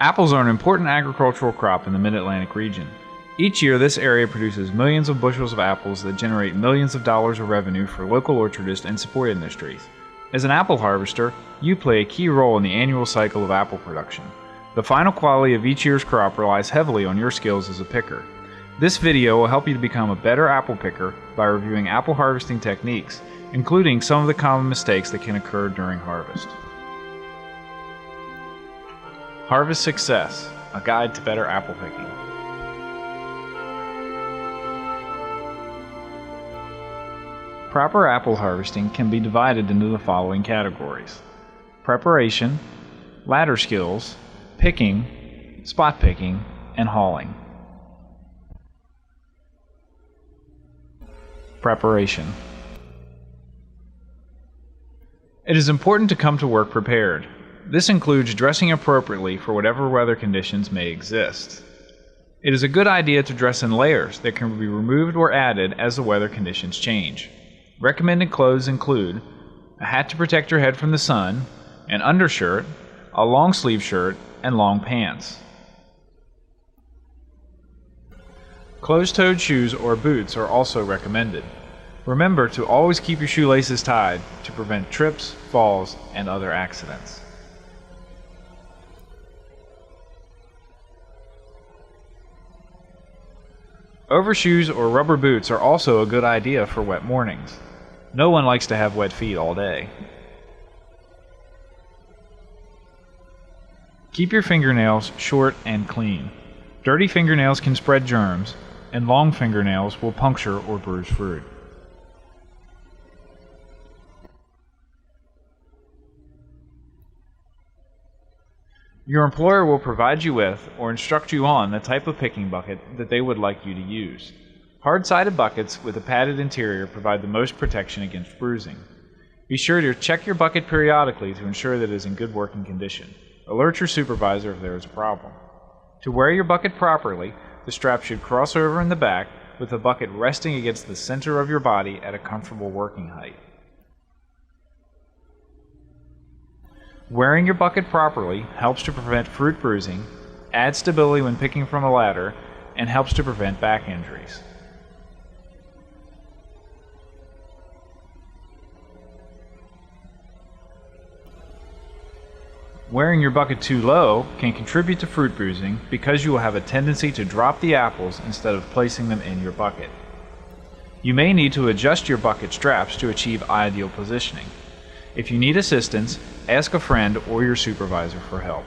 Apples are an important agricultural crop in the Mid-Atlantic region. Each year, this area produces millions of bushels of apples that generate millions of dollars of revenue for local orchardists and support industries. As an apple harvester, you play a key role in the annual cycle of apple production. The final quality of each year's crop relies heavily on your skills as a picker. This video will help you to become a better apple picker by reviewing apple harvesting techniques, including some of the common mistakes that can occur during harvest. Harvest Success, a guide to better apple picking. Proper apple harvesting can be divided into the following categories: preparation, ladder skills, picking, spot picking, and hauling. Preparation. It is important to come to work prepared. This includes dressing appropriately for whatever weather conditions may exist. It is a good idea to dress in layers that can be removed or added as the weather conditions change. Recommended clothes include a hat to protect your head from the sun, an undershirt, a long sleeve shirt, and long pants. Closed-toed shoes or boots are also recommended. Remember to always keep your shoelaces tied to prevent trips, falls, and other accidents. Overshoes or rubber boots are also a good idea for wet mornings. No one likes to have wet feet all day. Keep your fingernails short and clean. Dirty fingernails can spread germs, and long fingernails will puncture or bruise fruit. Your employer will provide you with or instruct you on the type of picking bucket that they would like you to use. Hard-sided buckets with a padded interior provide the most protection against bruising. Be sure to check your bucket periodically to ensure that it is in good working condition. Alert your supervisor if there is a problem. To wear your bucket properly, the strap should cross over in the back with the bucket resting against the center of your body at a comfortable working height. Wearing your bucket properly helps to prevent fruit bruising, adds stability when picking from a ladder, and helps to prevent back injuries. Wearing your bucket too low can contribute to fruit bruising because you will have a tendency to drop the apples instead of placing them in your bucket. You may need to adjust your bucket straps to achieve ideal positioning. If you need assistance, ask a friend or your supervisor for help.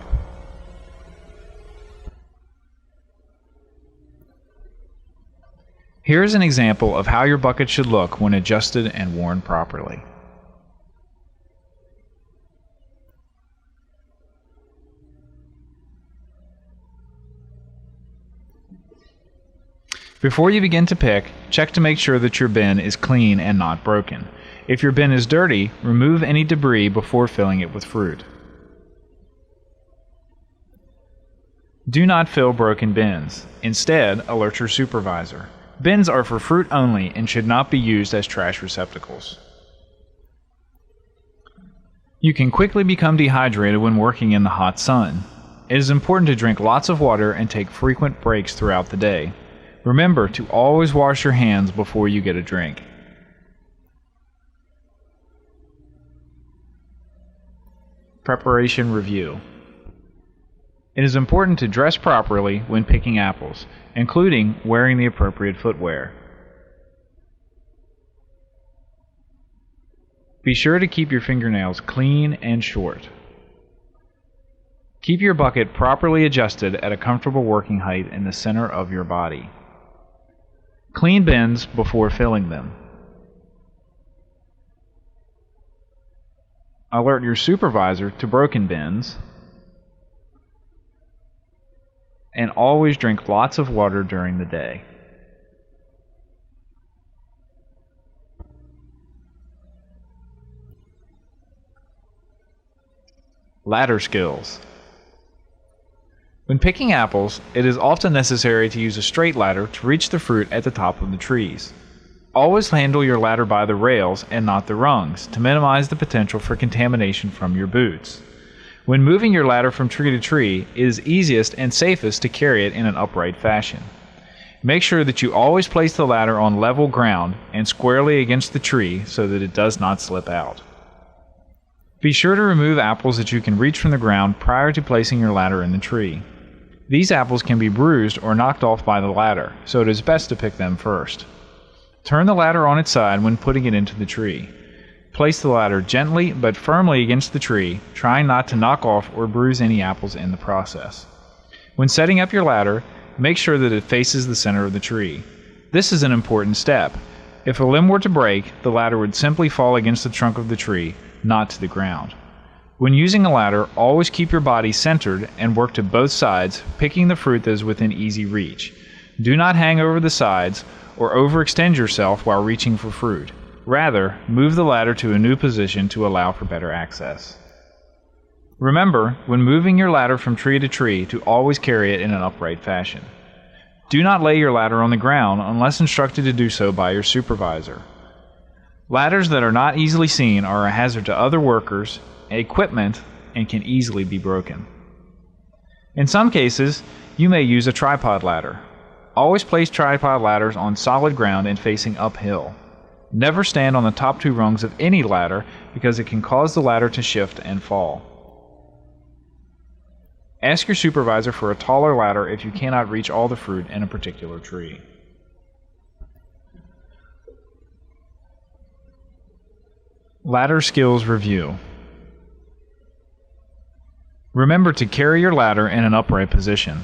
Here is an example of how your bucket should look when adjusted and worn properly. Before you begin to pick, check to make sure that your bin is clean and not broken. If your bin is dirty, remove any debris before filling it with fruit. Do not fill broken bins. Instead, alert your supervisor. Bins are for fruit only and should not be used as trash receptacles. You can quickly become dehydrated when working in the hot sun. It is important to drink lots of water and take frequent breaks throughout the day. Remember to always wash your hands before you get a drink. Preparation review. It is important to dress properly when picking apples, including wearing the appropriate footwear. Be sure to keep your fingernails clean and short. Keep your bucket properly adjusted at a comfortable working height in the center of your body. Clean bins before filling them. Alert your supervisor to broken bins. And always drink lots of water during the day. Ladder skills. When picking apples, it is often necessary to use a straight ladder to reach the fruit at the top of the trees. Always handle your ladder by the rails and not the rungs to minimize the potential for contamination from your boots. When moving your ladder from tree to tree, it is easiest and safest to carry it in an upright fashion. Make sure that you always place the ladder on level ground and squarely against the tree so that it does not slip out. Be sure to remove apples that you can reach from the ground prior to placing your ladder in the tree. These apples can be bruised or knocked off by the ladder, so it is best to pick them first. Turn the ladder on its side when putting it into the tree. Place the ladder gently but firmly against the tree, trying not to knock off or bruise any apples in the process. When setting up your ladder, make sure that it faces the center of the tree. This is an important step. If a limb were to break, the ladder would simply fall against the trunk of the tree, not to the ground. When using a ladder, always keep your body centered and work to both sides, picking the fruit that is within easy reach. Do not hang over the sides or overextend yourself while reaching for fruit. Rather, move the ladder to a new position to allow for better access. Remember, when moving your ladder from tree to tree, to always carry it in an upright fashion. Do not lay your ladder on the ground unless instructed to do so by your supervisor. Ladders that are not easily seen are a hazard to other workers, equipment, and can easily be broken. In some cases, you may use a tripod ladder. Always place tripod ladders on solid ground and facing uphill. Never stand on the top two rungs of any ladder because it can cause the ladder to shift and fall. Ask your supervisor for a taller ladder if you cannot reach all the fruit in a particular tree. Ladder Skills Review. Remember to carry your ladder in an upright position.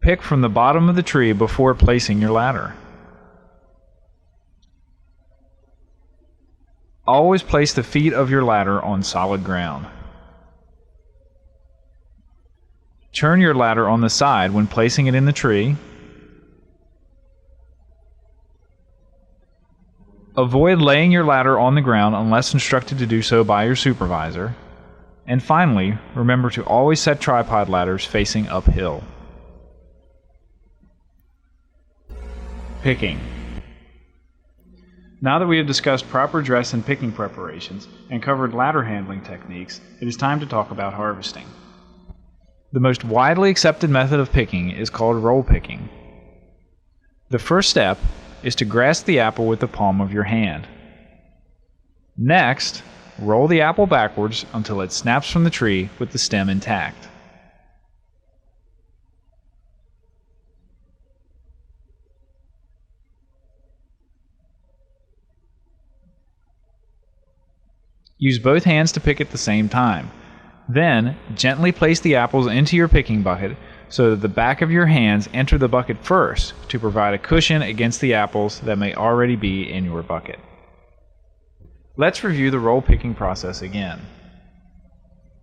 Pick from the bottom of the tree before placing your ladder. Always place the feet of your ladder on solid ground. Turn your ladder on the side when placing it in the tree. Avoid laying your ladder on the ground unless instructed to do so by your supervisor. And finally, remember to always set tripod ladders facing uphill. Picking. Now that we have discussed proper dress and picking preparations and covered ladder handling techniques, it is time to talk about harvesting. The most widely accepted method of picking is called roll picking. The first step is to grasp the apple with the palm of your hand. Next, roll the apple backwards until it snaps from the tree with the stem intact. Use both hands to pick at the same time. Then, gently place the apples into your picking bucket so that the back of your hands enter the bucket first to provide a cushion against the apples that may already be in your bucket. Let's review the roll picking process again.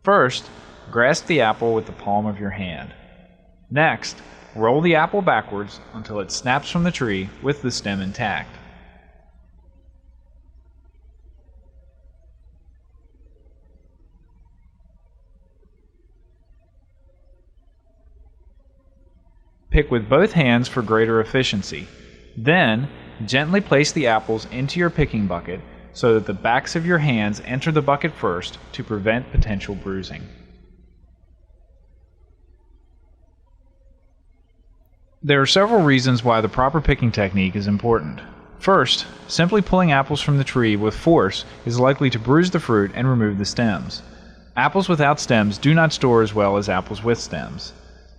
First, grasp the apple with the palm of your hand. Next, roll the apple backwards until it snaps from the tree with the stem intact. Pick with both hands for greater efficiency. Then, gently place the apples into your picking bucket so that the backs of your hands enter the bucket first to prevent potential bruising. There are several reasons why the proper picking technique is important. First, simply pulling apples from the tree with force is likely to bruise the fruit and remove the stems. Apples without stems do not store as well as apples with stems.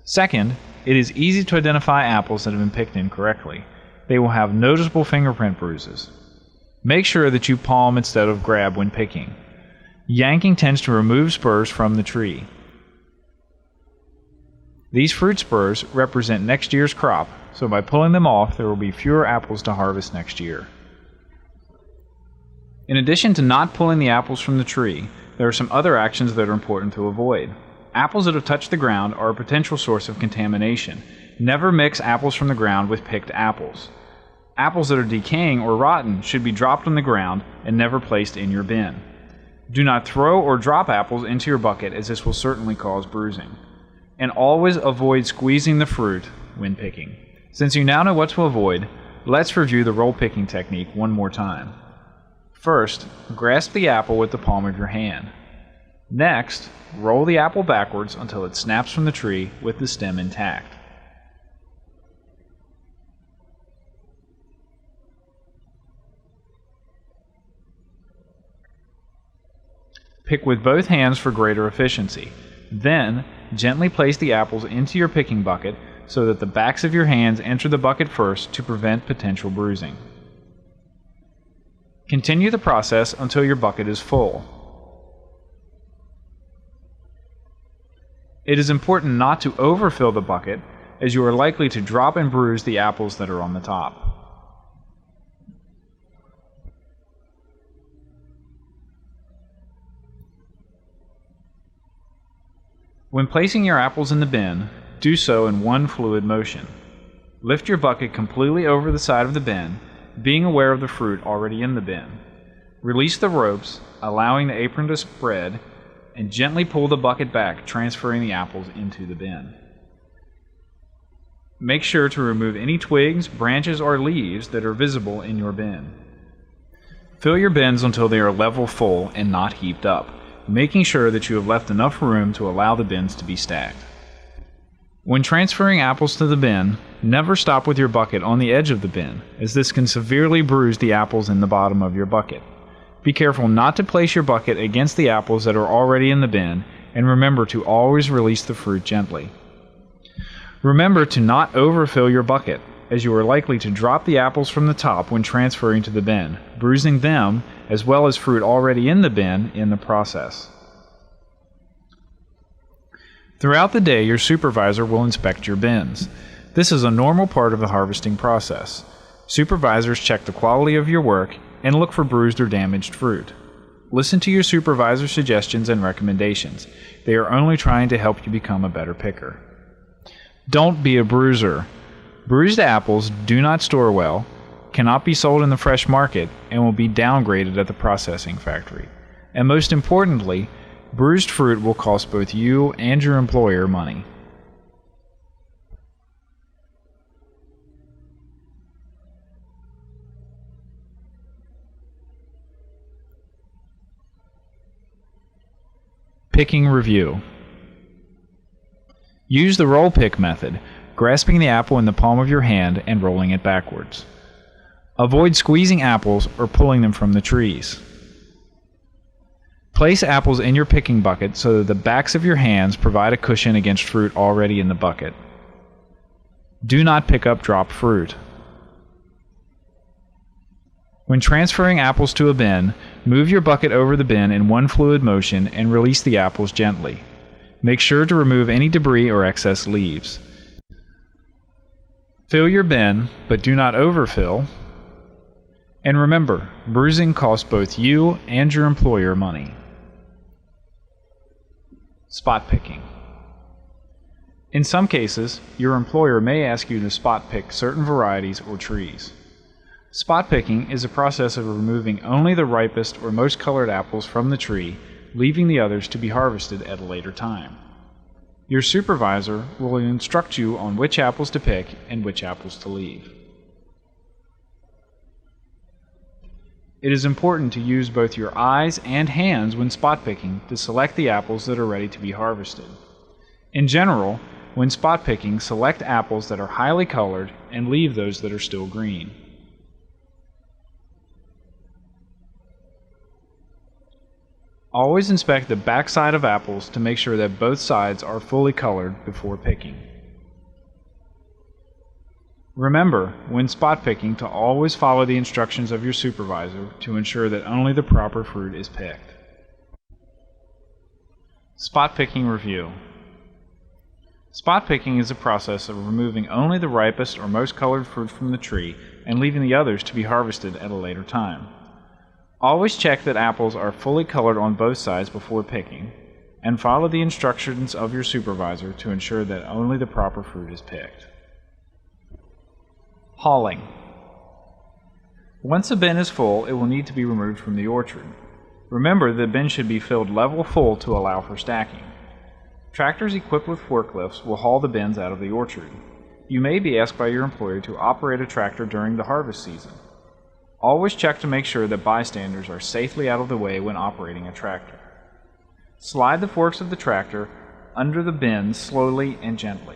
Second, it is easy to identify apples that have been picked incorrectly. They will have noticeable fingerprint bruises. Make sure that you palm instead of grab when picking. Yanking tends to remove spurs from the tree. These fruit spurs represent next year's crop, so by pulling them off, there will be fewer apples to harvest next year. In addition to not pulling the apples from the tree, there are some other actions that are important to avoid. Apples that have touched the ground are a potential source of contamination. Never mix apples from the ground with picked apples. Apples that are decaying or rotten should be dropped on the ground and never placed in your bin. Do not throw or drop apples into your bucket, as this will certainly cause bruising. And always avoid squeezing the fruit when picking. Since you now know what to avoid, let's review the roll picking technique one more time. First, grasp the apple with the palm of your hand. Next, roll the apple backwards until it snaps from the tree with the stem intact. Pick with both hands for greater efficiency. Then, gently place the apples into your picking bucket so that the backs of your hands enter the bucket first to prevent potential bruising. Continue the process until your bucket is full. It is important not to overfill the bucket, as you are likely to drop and bruise the apples that are on the top. When placing your apples in the bin, do so in one fluid motion. Lift your bucket completely over the side of the bin, being aware of the fruit already in the bin. Release the ropes, allowing the apron to spread, and gently pull the bucket back, transferring the apples into the bin. Make sure to remove any twigs, branches, or leaves that are visible in your bin. Fill your bins until they are level full and not heaped up, making sure that you have left enough room to allow the bins to be stacked. When transferring apples to the bin, never stop with your bucket on the edge of the bin, as this can severely bruise the apples in the bottom of your bucket. Be careful not to place your bucket against the apples that are already in the bin, and remember to always release the fruit gently. Remember to not overfill your bucket, as you are likely to drop the apples from the top when transferring to the bin, bruising them as well as fruit already in the bin in the process. Throughout the day, your supervisor will inspect your bins. This is a normal part of the harvesting process. Supervisors check the quality of your work and look for bruised or damaged fruit. Listen to your supervisor's suggestions and recommendations. They are only trying to help you become a better picker. Don't be a bruiser. Bruised apples do not store well, cannot be sold in the fresh market, and will be downgraded at the processing factory. And most importantly, bruised fruit will cost both you and your employer money. Picking review. Use the roll pick method, grasping the apple in the palm of your hand and rolling it backwards. Avoid squeezing apples or pulling them from the trees. Place apples in your picking bucket so that the backs of your hands provide a cushion against fruit already in the bucket. Do not pick up dropped fruit. When transferring apples to a bin, move your bucket over the bin in one fluid motion and release the apples gently. Make sure to remove any debris or excess leaves. Fill your bin, but do not overfill. And remember, bruising costs both you and your employer money. Spot picking. In some cases, your employer may ask you to spot pick certain varieties or trees. Spot picking is a process of removing only the ripest or most colored apples from the tree, leaving the others to be harvested at a later time. Your supervisor will instruct you on which apples to pick and which apples to leave. It is important to use both your eyes and hands when spot picking to select the apples that are ready to be harvested. In general, when spot picking, select apples that are highly colored and leave those that are still green. Always inspect the backside of apples to make sure that both sides are fully colored before picking. Remember, when spot picking, to always follow the instructions of your supervisor to ensure that only the proper fruit is picked. Spot picking review. Spot picking is a process of removing only the ripest or most colored fruit from the tree and leaving the others to be harvested at a later time. Always check that apples are fully colored on both sides before picking, and follow the instructions of your supervisor to ensure that only the proper fruit is picked. Hauling. Once a bin is full, it will need to be removed from the orchard. Remember, the bin should be filled level full to allow for stacking. Tractors equipped with forklifts will haul the bins out of the orchard. You may be asked by your employer to operate a tractor during the harvest season. Always check to make sure that bystanders are safely out of the way when operating a tractor. Slide the forks of the tractor under the bin slowly and gently.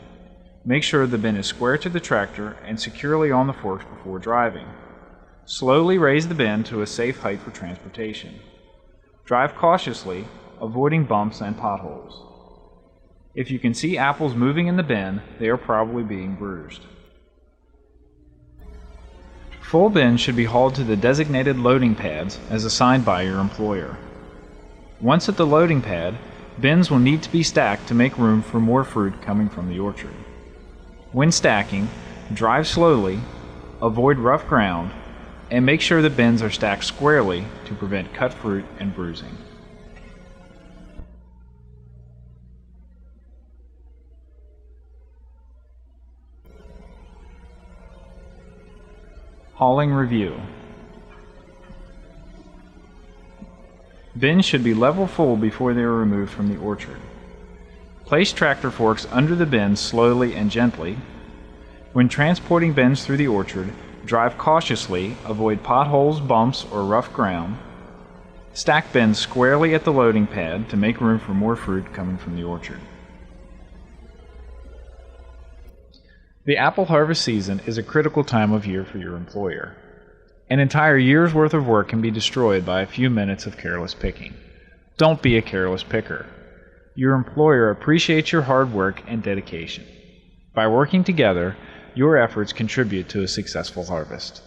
Make sure the bin is square to the tractor and securely on the forks before driving. Slowly raise the bin to a safe height for transportation. Drive cautiously, avoiding bumps and potholes. If you can see apples moving in the bin, they are probably being bruised. Full bins should be hauled to the designated loading pads as assigned by your employer. Once at the loading pad, bins will need to be stacked to make room for more fruit coming from the orchard. When stacking, drive slowly, avoid rough ground, and make sure the bins are stacked squarely to prevent cut fruit and bruising. Hauling review. Bins should be level full before they are removed from the orchard. Place tractor forks under the bins slowly and gently. When transporting bins through the orchard, drive cautiously, avoid potholes, bumps, or rough ground. Stack bins squarely at the loading pad to make room for more fruit coming from the orchard. The apple harvest season is a critical time of year for your employer. An entire year's worth of work can be destroyed by a few minutes of careless picking. Don't be a careless picker. Your employer appreciates your hard work and dedication. By working together, your efforts contribute to a successful harvest.